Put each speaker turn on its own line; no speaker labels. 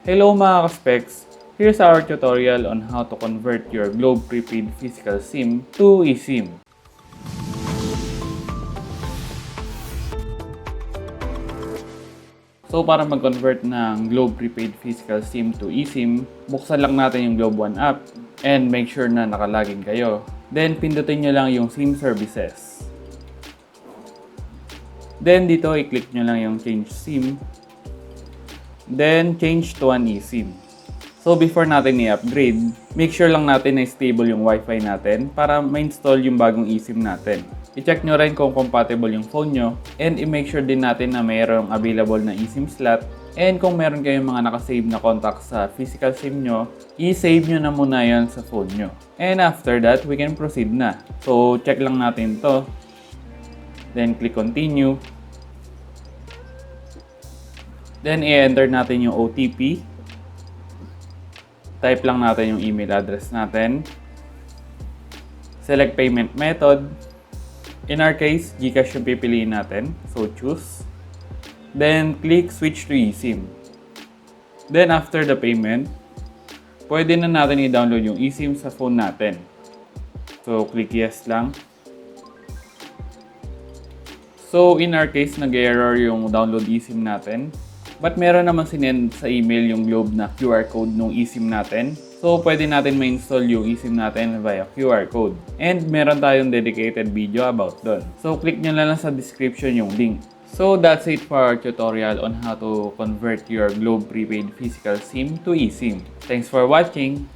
Hello mga ka-specs! Here's our tutorial on how to convert your Globe prepaid physical SIM to eSIM. So para mag-convert ng Globe prepaid physical SIM to eSIM, buksan lang natin yung Globe One app and make sure na nakalagin kayo. Then pindutin nyo lang yung SIM services. Then dito i-click nyo lang yung change SIM. Then change to an eSIM. So before natin i-upgrade, make sure lang natin na stable yung Wi-Fi natin para ma-install yung bagong eSIM natin. I-check nyo rin kung compatible yung phone nyo and i-make sure din natin na mayroong available na eSIM slot. And kung meron kayong mga nakasave na contacts sa physical SIM nyo, i-save nyo na muna yan sa phone nyo. And after that, we can proceed na. So check lang natin to. Then click continue. Then i-enter natin yung OTP. Type lang natin yung email address natin. Select payment method. In our case, GCash yung pipiliin natin. So choose. Then click switch to eSIM. Then after the payment, pwede na natin i-download yung eSIM sa phone natin. So click yes lang. So in our case, nag-error yung download eSIM natin. But meron naman sinend sa email yung Globe na QR code ng eSIM natin. So pwede natin ma-install yung eSIM natin via QR code. And meron tayong dedicated video about doon. So click nyo lang sa description yung link. So that's it for our tutorial on how to convert your Globe prepaid physical SIM to eSIM. Thanks for watching!